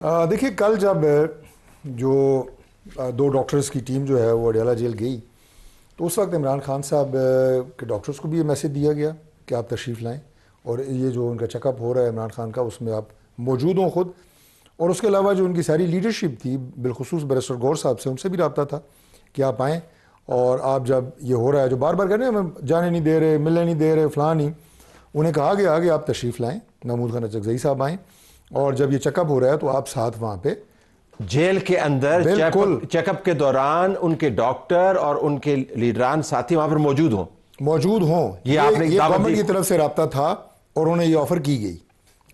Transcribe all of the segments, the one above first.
देखिए कल जब जो दो डॉक्टर्स की टीम जो है वो अडयाला जेल गई तो उस वक्त इमरान खान साहब के डॉक्टर्स को भी ये मैसेज दिया गया कि आप तशरीफ़ लाएं और ये जो उनका चेकअप हो रहा है इमरान खान का उसमें आप मौजूद हों खुद। और उसके अलावा जो उनकी सारी लीडरशिप थी बिलखुसूस बैरिस्टर गौर साहब से उनसे भी रब्ता था कि आप आएँ और आप जब ये हो रहा है जो बार बार कह रहे हैं हमें जाने नहीं दे रहे, मिलने नहीं दे रहे, फ़लाँ नहीं, उन्हें कहा गया कि आप तशरीफ़ लाएँ, महमूद खान अचकज़ई साहब आएँ और जब ये चेकअप हो रहा है तो आप साथ वहाँ पे जेल के अंदर बिल्कुल चेकअप के दौरान उनके डॉक्टर और उनके लीडरान साथी वहां पर मौजूद हों। ये गवर्नमेंट की तरफ से रब्ता था और उन्हें ये ऑफर की गई।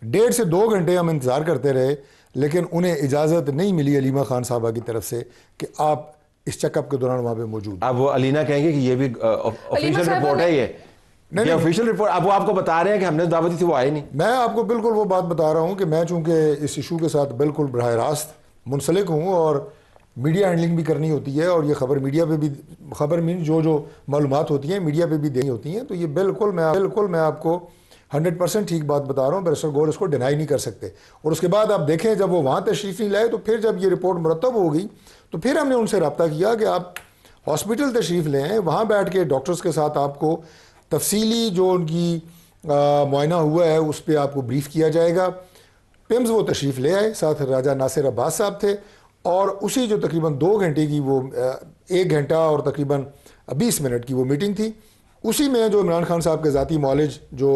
1.5 से 2 घंटे हम इंतजार करते रहे लेकिन उन्हें इजाज़त नहीं मिली अलीमा खान साहबा की तरफ से कि आप इस चेकअप के दौरान वहाँ पे मौजूद। अब वो अलीना कहेंगे कि ये भी ऑफिशियल रिपोर्ट है, ये ऑफिशियल रिपोर्ट। अब वो आपको बता रहे हैं कि हमने दावत दी थी, वो आए नहीं। मैं आपको बिल्कुल वो बात बता रहा हूँ कि मैं चूँकि इस इशू के साथ बिल्कुल बराह रास्त मुंसलिक हूँ और मीडिया हैंडलिंग भी करनी होती है और ये खबर मीडिया पे भी खबर मीन जो मालूमात होती हैं मीडिया पे भी देनी होती हैं, तो ये बिल्कुल मैं आपको 100% ठीक बात बता रहा हूँ। बैरिस्टर गौर इसको डिनाई नहीं कर सकते। और उसके बाद आप देखें जब वो वहाँ तशरीफ़ नहीं लाए तो फिर जब ये रिपोर्ट मुरतब हो गई तो फिर हमने उनसे रब्ता किया कि आप हॉस्पिटल तशरीफ़ लें, वहाँ बैठ के डॉक्टर्स के साथ आपको तफसीली जो उनकी मुआयना हुआ है उस पर आपको ब्रीफ़ किया जाएगा। पिम्स वो तशरीफ़ ले आए, साथ राजा नासिर अब्बास साहब थे और उसी जो तकरीबन 2 घंटे की वो 1 घंटा और तकरीबन 20 मिनट की वो मीटिंग थी, उसी में जो इमरान खान साहब के ज़ाती मौलिज जो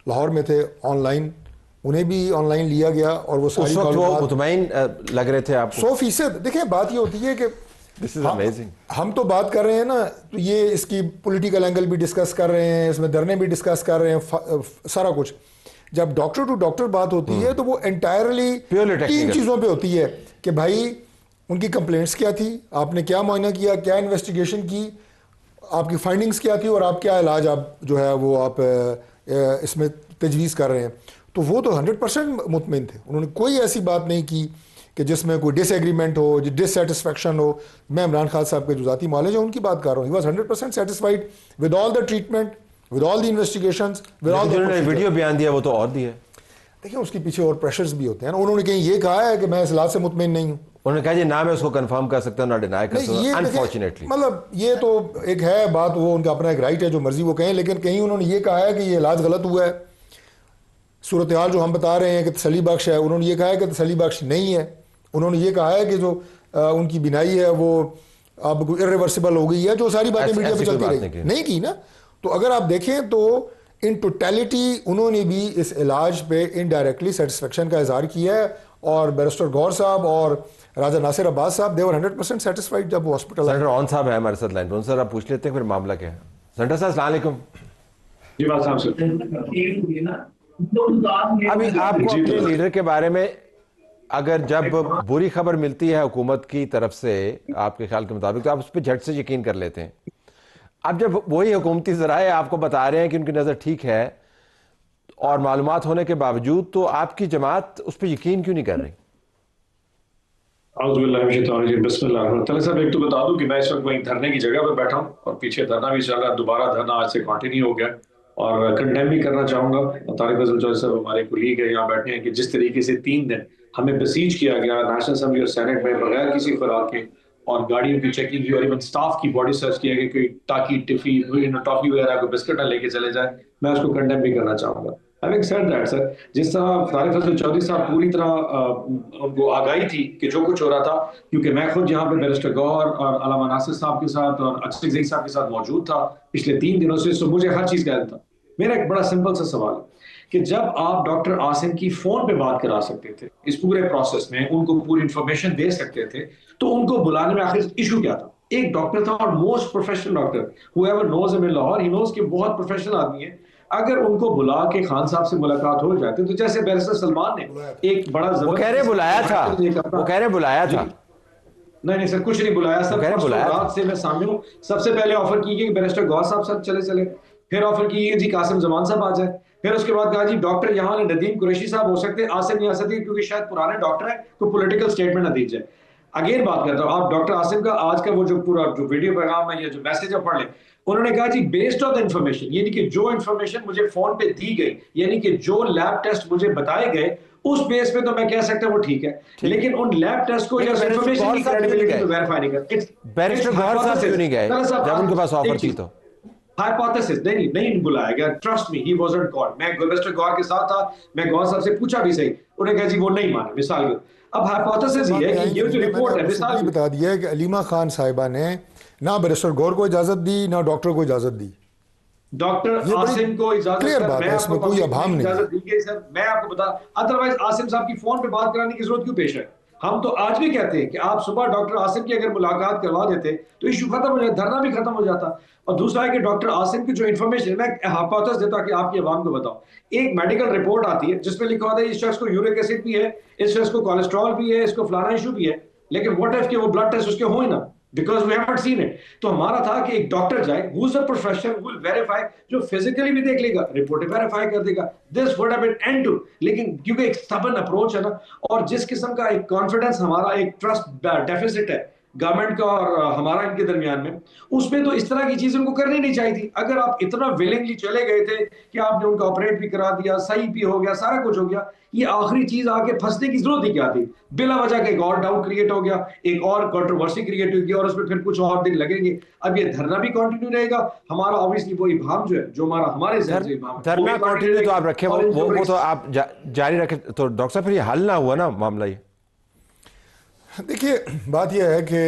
लाहौर में थे ऑनलाइन, उन्हें भी ऑनलाइन लिया गया और वो सारी मुतमईन लग रहे थे आप 100%। देखिए बात ये होती है कि हम तो बात कर रहे हैं ना, तो ये इसकी पॉलिटिकल एंगल भी डिस्कस कर रहे हैं, इसमें धरने भी डिस्कस कर रहे हैं, सारा कुछ। जब डॉक्टर टू डॉक्टर बात होती है तो वो एंटायरली 3 चीज़ों पे होती है कि भाई उनकी कंप्लेंट्स क्या थी, आपने क्या मुआयना किया, क्या इन्वेस्टिगेशन की, आपकी फाइंडिंग्स क्या थी और आप क्या इलाज आप जो है वो आप इसमें तजवीज़ कर रहे हैं। तो वो तो 100% मुतमिन थे। उन्होंने कोई ऐसी बात नहीं की कि जिसमें कोई डिसएग्रीमेंट हो, डिससेटिस्फैक्शन हो। मैं इमरान खान साहब के जो ज़ाती मालिज हैं उनकी बात कर रहा हूँ। He was 100% satisfied with all the treatment, with all the investigations, with all the video बयान दिया वो तो और दिया। देखिए उसके पीछे और प्रेशर्स भी होते हैं ना। उन्होंने कहीं ये कहा है कि मैं इस इलाज से मुतमिन नहीं हूँ। उन्होंने कहा जी ना मैं उसको कंफर्म कर सकता हूँ ना डिनाई कर सकता हूँ, अनफॉर्चुनेटली। मतलब ये तो एक है बात, वो उनका अपना एक राइट है, जो मर्जी वो कहें, लेकिन कहीं उन्होंने ये कहा है कि ये इलाज गलत हुआ है। सूरत हाल जो हम बता रहे हैं कि तसल्ली बख्श है, उन्होंने ये कहा है कि तसल्ली बख्श नहीं है। उन्होंने ये कहा है कि जो उनकी बिनाई है वो अब इर्रिवर्सिबल हो गई है, जो सारी बातें मीडिया पे चलती रही, नहीं की ना। तो अगर आप देखें तो इन टोटलिटी उन्होंने भी इस इलाज पे इनडायरेक्टली सेटिस्फेक्शन का इजहार किया है और बैरिस्टर गौर साहब और राजा नासिर अब्बास साहब दे वर 100% सेटिस्फाइड जब वो हॉस्पिटल। सेनेटर ऑन साहब है हमारे साथ लाइन पर, सर आप पूछ लेते हैं फिर मामला क्या है। सेनेटर साहब अस्सलाम वालेकुम। जी बात साहब सर, अभी आपको अपने लीडर के बारे में अगर जब बुरी खबर मिलती है हुकूमत की तरफ से आपके ख्याल के मुताबिक तो आप उस पर झट से यकीन कर लेते हैं। अब जब वही हुकूमती ज़राए आपको बता रहे हैं कि उनकी नज़र ठीक है और मालूमात होने के बावजूद, तो आपकी जमात उस पर यकीन क्यों नहीं कर रही? साहब एक तो बता दूं कि मैं इस वक्त वहीं धरने की जगह पर बैठा हूँ और पीछे धरना भी चल रहा है। दोबारा धरना आज से कंटिन्यू हो गया और कंडेम भी करना चाहूंगा। तारिक फजल चौधरी साहब हमारे कुलीग है, यहाँ बैठे हैं कि जिस तरीके से 3 दिन हमें बसीज किया गया नेशनल असेंबली और सेनेट में बगैर किसी खुराक के, और गाड़ियों की चेकिंग की और इवन स्टाफ की बॉडी सर्च किया गया कि ताकि टिफी टॉफी वगैरह को बिस्किट ना लेके चले जाए। मैं उसको कंडेम भी करना चाहूंगा। Having said that, सर, जिस तरह तारिक फजल चौधरी साहब पूरी तरह उनको आगाही थी कि जो कुछ हो रहा था, क्योंकि मैं खुद यहाँ पे बैरिस्टर गौर और अलामा नासिर साहब के साथ और अचकज़ई साहब के साथ मौजूद था पिछले 3 दिनों से, तो मुझे हर चीज़ का इल्म था। मेरा एक बड़ा सिंपल सा सवाल है कि जब आप डॉक्टर आसिम की फोन पे बात करा सकते थे, इस पूरे प्रोसेस में उनको पूरी इंफॉर्मेशन दे सकते थे, तो उनको बुलाने में आखिर इशू क्या था? एक डॉक्टर था और most professional doctor, whoever knows him in Lahore, he knows कि बहुत प्रोफेशनल आदमी है। अगर उनको बुला के खान साहब से मुलाकात हो जाती तो जैसे बैरिस्टर सलमान ने एक बड़ा वो कह रहे बुलाया था, वो कह रहे बुलाया था। नहीं सर, कुछ नहीं बुलाया सर। रात से मैं सामने हूँ। सबसे पहले ऑफर की गई बैरिस्टर गौर साहब सब चले, फिर ऑफर की गई जी कासिम जमान साहब आ जाए, फिर उसके बाद कहा जी डॉक्टर यहाँ वाले नदीम कुरैशी साहब हो सकते हैं, आसिम नहीं आ सकते क्योंकि शायद पुराने डॉक्टर है, तो पॉलिटिकल स्टेटमेंट ना दी जाए। अगेन बात करता हूँ, आप डॉक्टर आसिम का आज का वो जो पूरा जो वीडियो पैगाम है या जो मैसेज आप पढ़ लें, उन्होंने कहा जी बेस्ड ऑन द इंफॉर्मेशन, यानी कि जो इंफॉर्मेशन मुझे फोन पे दी गई, यानी कि जो लैब टेस्ट मुझे बताए गए, اس بیس پہ تو میں کہہ سکتا ہوں وہ ٹھیک ہے, لیکن ان لیب ٹیسٹ کو یا انفارمیشن کی کریڈیبلٹی کو ویریفائی نہیں کرتا. بیرسٹر گوہر صاحب کیوں نہیں گئے جب ان کے پاس آفر تھی تو؟ ہائپوتھیسس نہیں بلایا گیا, ٹرسٹ می, ہی وازنٹ کالڈ. میں مسٹر گوہر کے ساتھ تھا, میں گوہر صاحب سے پوچھا بھی صحیح, انہیں کہا جی وہ نہیں مانے. مثال کے اب ہائپوتھیسس یہ ہے کہ یہ جو رپورٹ ہے, مثال بتا دیا ہے کہ علیمہ خان صاحبہ نے نہ بیرسٹر گوہر کو اجازت دی نہ ڈاکٹر کو اجازت دی. ڈاکٹر عاصم کو اجازت کلیئر بات ہے, اس میں کوئی ابہام نہیں ہے. دی گئی سر, میں آپ کو بتا, ادروائز عاصم صاحب کی فون پہ بات کرانے کی ضرورت کیوں پیش ہے؟ ہم تو آج بھی کہتے ہیں کہ آپ صبح ڈاکٹر عاصم کی اگر ملاقات کروا دیتے تو ایشو ختم ہو جاتا, دھرنا بھی ختم ہو جاتا. اور دوسرا ہے کہ ڈاکٹر عاصم کی جو انفارمیشن, میں ہائپوتھیسس دیتا کہ آپ کی عوام کو بتاؤں, ایک میڈیکل رپورٹ آتی ہے جس میں لکھا ہوتا ہے اس شخص کو یورک ایسڈ بھی ہے, اس شخص کو کولیسٹرول بھی ہے, اس کو فلانا ایشو بھی ہے, لیکن واٹ اف کہ وہ بلڈ ٹیسٹ اس کے ہو ہی نہ, because we haven't seen it. تو ہمارا تھا کہ ایک ڈاکٹر جائے who is a professional, who will verify, جو physically بھی دیکھ لے گا, رپورٹ ویریفائی کر دے گا, this would have been end to. لیکن کیونکہ ایک stubborn approach ہے نا, اور جس قسم کا ایک کانفیڈنس ہمارا ایک ٹرسٹ ڈیفیسٹ ہے گورنمنٹ کا اور ہمارا ان کے درمیان میں, اس میں تو اس طرح کی چیزیں ان کو کرنی نہیں چاہیے تھی. اگر آپ اتنا ویلنگلی چلے گئے تھے کہ آپ نے ان کا آپریٹ بھی کرا دیا, صحیح بھی ہو گیا, سارا کچھ ہو گیا, یہ آخری چیز آ کے پھنسنے کی ضرورت ہی کیا تھی؟ بلا وجہ کہ ایک اور ڈاؤٹ کریٹ ہو گیا, ایک اور کنٹروورسی کریٹ ہوگی, اور اس میں پھر کچھ اور دن لگیں گے. اب یہ دھرنا بھی کنٹینیو رہے گا ہمارا, obviously وہ ابہام جو ہے, جو ہمارے ذہن سے ابہام ہے, دھرنا کنٹینیو تو آپ رکھیں, وہ تو آپ جاری رکھیں. تو ڈاکٹر صاحب پھر یہ حل نہ ہوا نا معاملہ یہ؟ دیکھیے بات یہ ہے کہ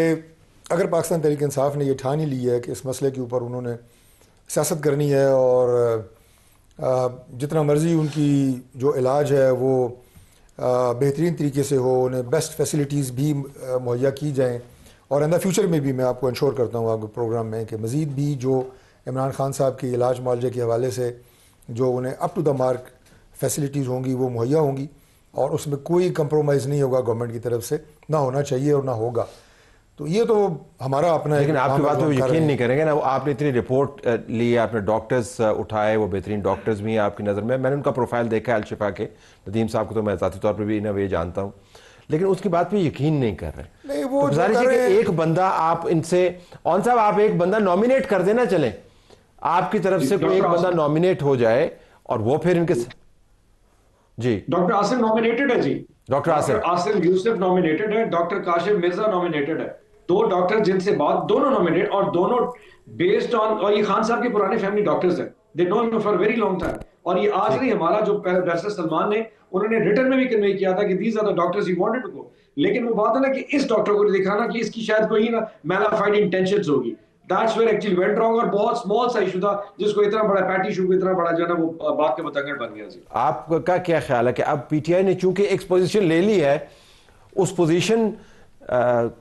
اگر پاکستان تحریک انصاف نے یہ ٹھان ہی لی ہے کہ اس مسئلے کے اوپر انہوں نے سیاست کرنی ہے اور جتنا مرضی ان کی جو علاج ہے وہ بہترین طریقے سے ہو, انہیں بیسٹ فیسلٹیز بھی مہیا کی جائیں, اور ان دا فیوچر میں بھی میں آپ کو انشور کرتا ہوں آپ کے پروگرام میں کہ مزید بھی جو عمران خان صاحب کے علاج معالجے کے حوالے سے جو انہیں up to the mark facilities ہوں گی وہ مہیا ہوں گی, اور اس میں کوئی کمپرومائز نہیں ہوگا گورنمنٹ کی طرف سے, نہ ہونا چاہیے اور نہ ہوگا. تو یہ تو ہمارا اپنا, لیکن آپ کی بات پہ یقین نہیں کریں گے نا, آپ نے اتنی رپورٹ لی, آپ نے ڈاکٹرز اٹھائے, وہ بہترین ڈاکٹرز بھی ہیں آپ کی نظر میں نے ان کا پروفائل دیکھا ہے الشفا کے, ندیم صاحب کو تو میں ذاتی طور پہ بھی انہیں جانتا ہوں, لیکن اس کی بات پہ یقین نہیں کر رہے. گزارش ہے کہ ایک بندہ آپ ان سے, اون صاحب آپ ایک بندہ نامینیٹ کر دینا, چلیں آپ کی طرف سے کوئی ایک بندہ نامینیٹ ہو جائے اور وہ پھر ان کے جی. ڈاکٹر عاصم نامینیٹڈ ہے جی, ڈاکٹر عاصم یوسف نامینیٹڈ ہے, ڈاکٹر کاشف مرزا نامینیٹڈ ہے, دو ڈاکٹر جن سے بات, دونوں نامینیٹ, اور دونوں بیسڈ آن, اور یہ خان صاحب کے پرانے فیملی ڈاکٹرز ہیں, دے نو ہم فار ویری لانگ ٹائم. اور یہ آج نہیں, ہمارا جو بیرسٹر سلمان نے, انہوں نے ریٹن میں بھی کنوے کیا تھا کہ these are the doctors he wanted to go, لیکن وہ بات ہے نا کہ اس ڈاکٹر کو دکھانا کہ اس کی شاید کوئی نا میلافائڈ انٹینشنز ہوگی, that's where actually went wrong, اور بہت small سا ایشو تھا جس کو اتنا بڑا پیٹی ایشو کو اتنا بڑا جو ہے نا وہ بات کے متنگڑ بن گیا. آپ کا کیا خیال ہے کہ اب پی ٹی آئی نے چونکہ ایک پوزیشن لے لی ہے, اس پوزیشن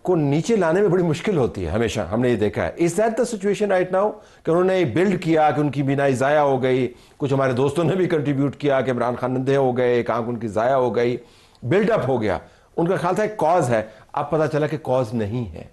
کو نیچے لانے میں بڑی مشکل ہوتی ہے ہمیشہ, ہم نے یہ دیکھا ہے. Is that the situation right now کہ انہوں نے بلڈ کیا کہ ان کی بینائی ضائع ہو گئی, کچھ ہمارے دوستوں نے بھی کنٹریبیوٹ کیا کہ عمران خان اندھے ہو گئے, ایک آنکھ ان کی ضائع ہو گئی, بلڈ اپ ہو گیا, ان کا خیال تھا ایک کاز ہے, اب پتہ چلا کہ کاز نہیں ہے.